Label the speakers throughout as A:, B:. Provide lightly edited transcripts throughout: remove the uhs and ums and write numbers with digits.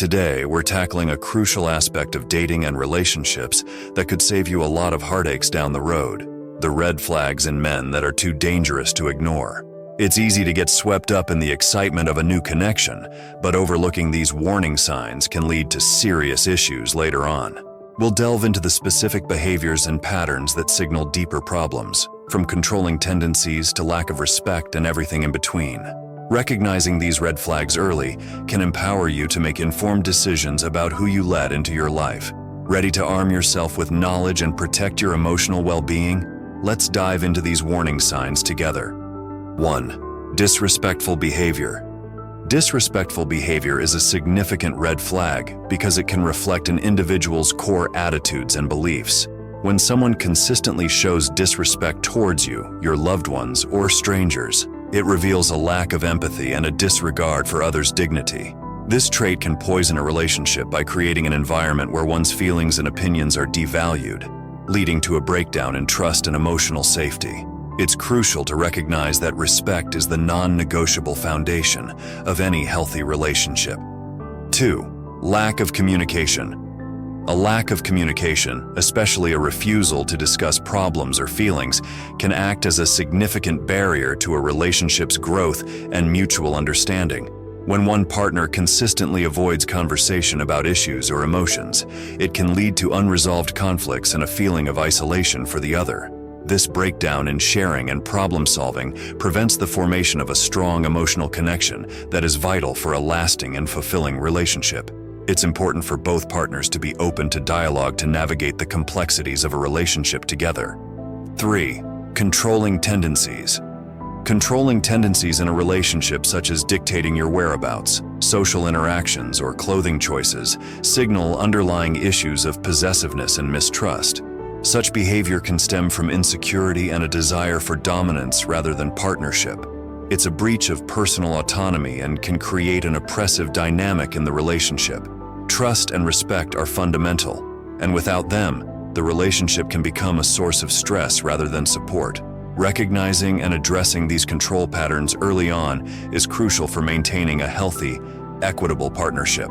A: Today, we're tackling a crucial aspect of dating and relationships that could save you a lot of heartaches down the road: the red flags in men that are too dangerous to ignore. It's easy to get swept up in the excitement of a new connection, but overlooking these warning signs can lead to serious issues later on. We'll delve into the specific behaviors and patterns that signal deeper problems, from controlling tendencies to lack of respect and everything in between. Recognizing these red flags early can empower you to make informed decisions about who you let into your life. Ready to arm yourself with knowledge and protect your emotional well-being? Let's dive into these warning signs together. 1. Disrespectful behavior. Disrespectful behavior is a significant red flag because it can reflect an individual's core attitudes and beliefs. When someone consistently shows disrespect towards you, your loved ones, or strangers, it reveals a lack of empathy and a disregard for others' dignity. This trait can poison a relationship by creating an environment where one's feelings and opinions are devalued, leading to a breakdown in trust and emotional safety. It's crucial to recognize that respect is the non-negotiable foundation of any healthy relationship. 2. Lack of communication. A lack of communication, especially a refusal to discuss problems or feelings, can act as a significant barrier to a relationship's growth and mutual understanding. When one partner consistently avoids conversation about issues or emotions, it can lead to unresolved conflicts and a feeling of isolation for the other. This breakdown in sharing and problem-solving prevents the formation of a strong emotional connection that is vital for a lasting and fulfilling relationship. It's important for both partners to be open to dialogue to navigate the complexities of a relationship together. 3. Controlling tendencies. Controlling tendencies in a relationship, such as dictating your whereabouts, social interactions, or clothing choices, signal underlying issues of possessiveness and mistrust. Such behavior can stem from insecurity and a desire for dominance rather than partnership. It's a breach of personal autonomy and can create an oppressive dynamic in the relationship. Trust and respect are fundamental, and without them, the relationship can become a source of stress rather than support. Recognizing and addressing these control patterns early on is crucial for maintaining a healthy, equitable partnership.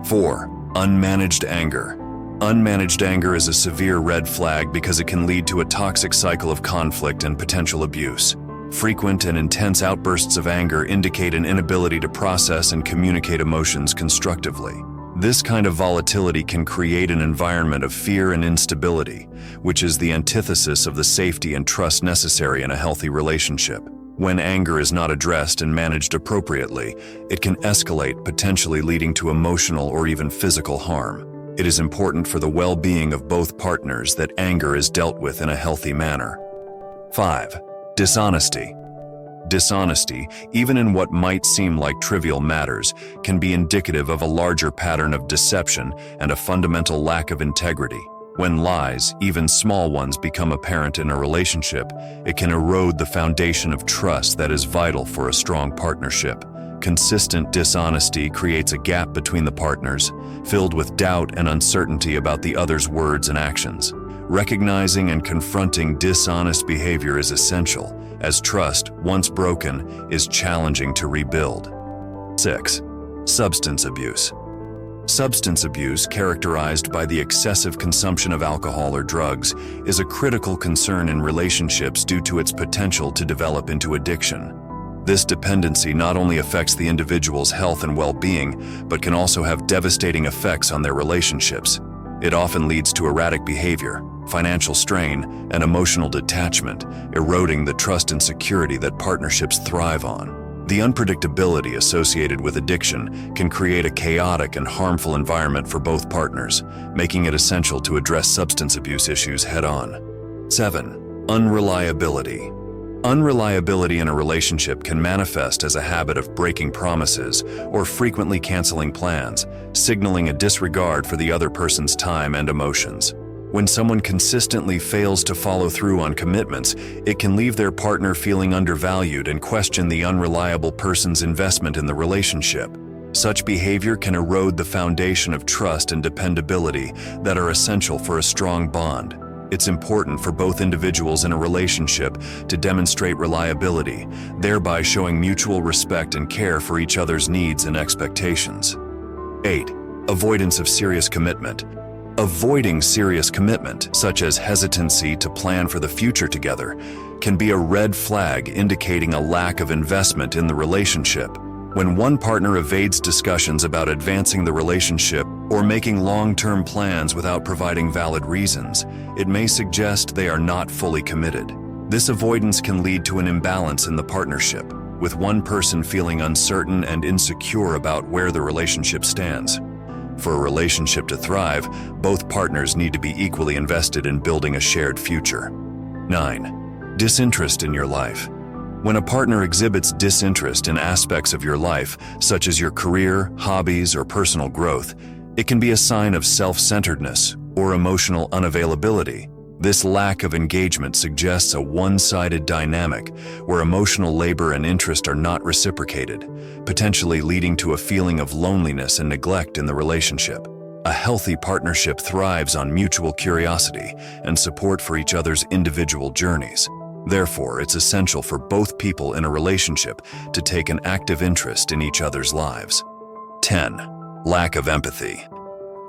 A: 4. Unmanaged anger. Unmanaged anger is a severe red flag because it can lead to a toxic cycle of conflict and potential abuse. Frequent and intense outbursts of anger indicate an inability to process and communicate emotions constructively. This kind of volatility can create an environment of fear and instability, which is the antithesis of the safety and trust necessary in a healthy relationship. When anger is not addressed and managed appropriately, it can escalate, potentially leading to emotional or even physical harm. It is important for the well-being of both partners that anger is dealt with in a healthy manner. 5. Dishonesty. Dishonesty, even in what might seem like trivial matters, can be indicative of a larger pattern of deception and a fundamental lack of integrity. When lies, even small ones, become apparent in a relationship, it can erode the foundation of trust that is vital for a strong partnership. Consistent dishonesty creates a gap between the partners, filled with doubt and uncertainty about the other's words and actions. Recognizing and confronting dishonest behavior is essential, as trust, once broken, is challenging to rebuild. 6. Substance abuse. Substance abuse, characterized by the excessive consumption of alcohol or drugs, is a critical concern in relationships due to its potential to develop into addiction. This dependency not only affects the individual's health and well-being, but can also have devastating effects on their relationships. It often leads to erratic behavior, financial strain, and emotional detachment, eroding the trust and security that partnerships thrive on. The unpredictability associated with addiction can create a chaotic and harmful environment for both partners, making it essential to address substance abuse issues head-on. 7. Unreliability. Unreliability in a relationship can manifest as a habit of breaking promises or frequently canceling plans, signaling a disregard for the other person's time and emotions. When someone consistently fails to follow through on commitments, it can leave their partner feeling undervalued and question the unreliable person's investment in the relationship. Such behavior can erode the foundation of trust and dependability that are essential for a strong bond. It's important for both individuals in a relationship to demonstrate reliability, thereby showing mutual respect and care for each other's needs and expectations. 8. Avoidance of serious commitment. Avoiding serious commitment, such as hesitancy to plan for the future together, can be a red flag indicating a lack of investment in the relationship. When one partner evades discussions about advancing the relationship or making long-term plans without providing valid reasons, it may suggest they are not fully committed. This avoidance can lead to an imbalance in the partnership, with one person feeling uncertain and insecure about where the relationship stands. For a relationship to thrive, both partners need to be equally invested in building a shared future. 9. Disinterest in your life. When a partner exhibits disinterest in aspects of your life, such as your career, hobbies, or personal growth, it can be a sign of self-centeredness or emotional unavailability. This lack of engagement suggests a one-sided dynamic where emotional labor and interest are not reciprocated, potentially leading to a feeling of loneliness and neglect in the relationship. A healthy partnership thrives on mutual curiosity and support for each other's individual journeys. Therefore, it's essential for both people in a relationship to take an active interest in each other's lives. 10. Lack of empathy.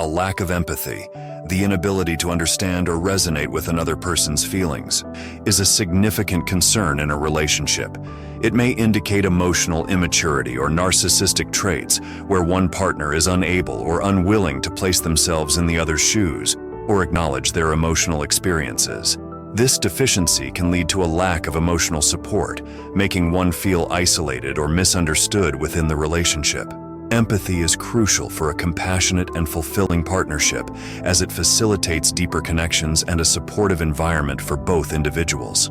A: A lack of empathy, the inability to understand or resonate with another person's feelings, is a significant concern in a relationship. It may indicate emotional immaturity or narcissistic traits where one partner is unable or unwilling to place themselves in the other's shoes or acknowledge their emotional experiences. This deficiency can lead to a lack of emotional support, making one feel isolated or misunderstood within the relationship. Empathy is crucial for a compassionate and fulfilling partnership, as it facilitates deeper connections and a supportive environment for both individuals.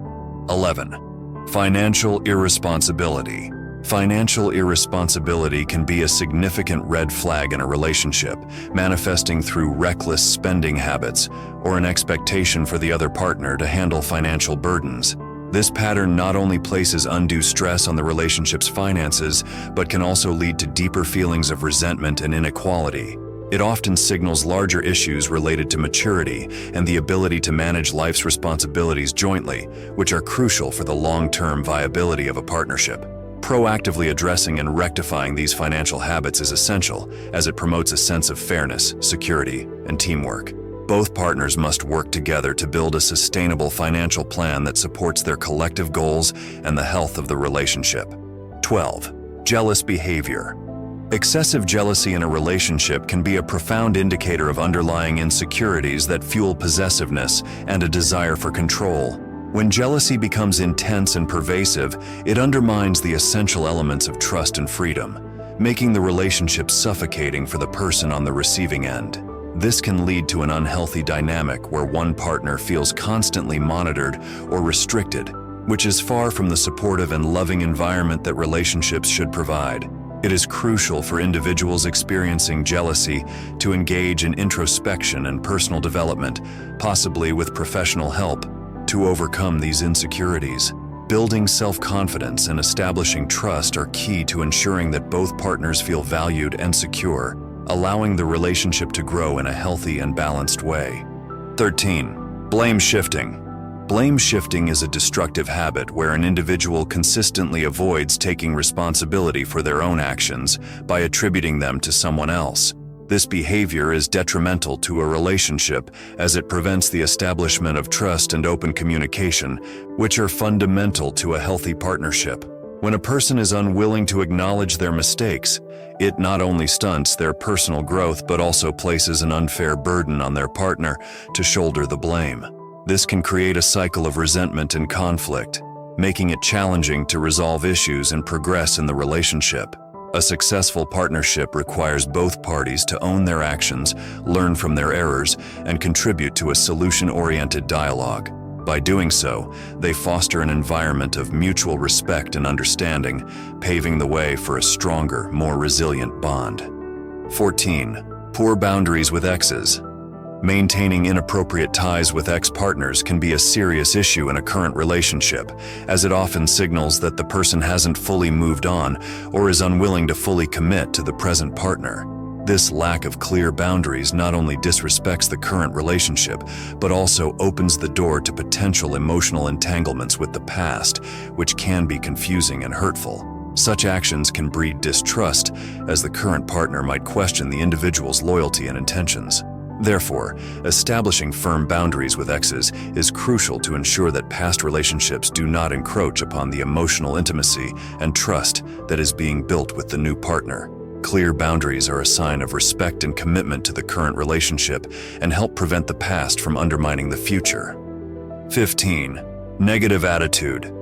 A: 11. Financial irresponsibility. Financial irresponsibility can be a significant red flag in a relationship, manifesting through reckless spending habits or an expectation for the other partner to handle financial burdens. This pattern not only places undue stress on the relationship's finances, but can also lead to deeper feelings of resentment and inequality. It often signals larger issues related to maturity and the ability to manage life's responsibilities jointly, which are crucial for the long-term viability of a partnership. Proactively addressing and rectifying these financial habits is essential, as it promotes a sense of fairness, security, and teamwork. Both partners must work together to build a sustainable financial plan that supports their collective goals and the health of the relationship. 12. Jealous behavior. Excessive jealousy in a relationship can be a profound indicator of underlying insecurities that fuel possessiveness and a desire for control. When jealousy becomes intense and pervasive, it undermines the essential elements of trust and freedom, making the relationship suffocating for the person on the receiving end. This can lead to an unhealthy dynamic where one partner feels constantly monitored or restricted, which is far from the supportive and loving environment that relationships should provide. It is crucial for individuals experiencing jealousy to engage in introspection and personal development, possibly with professional help, to overcome these insecurities. Building self-confidence and establishing trust are key to ensuring that both partners feel valued and secure, allowing the relationship to grow in a healthy and balanced way. 13. Blame shifting. Blame shifting is a destructive habit where an individual consistently avoids taking responsibility for their own actions by attributing them to someone else. This behavior is detrimental to a relationship as it prevents the establishment of trust and open communication, which are fundamental to a healthy partnership. When a person is unwilling to acknowledge their mistakes, it not only stunts their personal growth but also places an unfair burden on their partner to shoulder the blame. This can create a cycle of resentment and conflict, making it challenging to resolve issues and progress in the relationship. A successful partnership requires both parties to own their actions, learn from their errors, and contribute to a solution-oriented dialogue. By doing so, they foster an environment of mutual respect and understanding, paving the way for a stronger, more resilient bond. 14. Poor boundaries with exes. Maintaining inappropriate ties with ex-partners can be a serious issue in a current relationship, as it often signals that the person hasn't fully moved on or is unwilling to fully commit to the present partner. This lack of clear boundaries not only disrespects the current relationship, but also opens the door to potential emotional entanglements with the past, which can be confusing and hurtful. Such actions can breed distrust, as the current partner might question the individual's loyalty and intentions. Therefore, establishing firm boundaries with exes is crucial to ensure that past relationships do not encroach upon the emotional intimacy and trust that is being built with the new partner. Clear boundaries are a sign of respect and commitment to the current relationship and help prevent the past from undermining the future. 15. Negative attitude.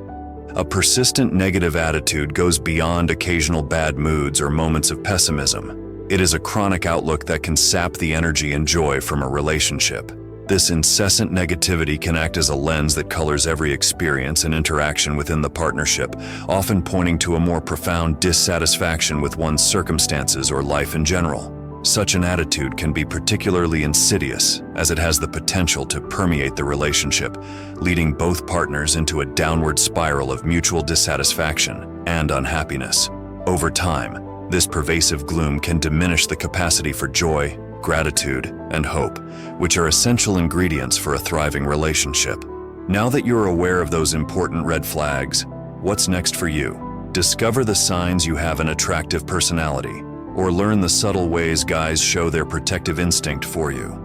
A: A persistent negative attitude goes beyond occasional bad moods or moments of pessimism. It is a chronic outlook that can sap the energy and joy from a relationship. This incessant negativity can act as a lens that colors every experience and interaction within the partnership, often pointing to a more profound dissatisfaction with one's circumstances or life in general. Such an attitude can be particularly insidious, as it has the potential to permeate the relationship, leading both partners into a downward spiral of mutual dissatisfaction and unhappiness. Over time, this pervasive gloom can diminish the capacity for joy, gratitude, and hope, which are essential ingredients for a thriving relationship. Now that you're aware of those important red flags, what's next for you? Discover the signs you have an attractive personality, or learn the subtle ways guys show their protective instinct for you.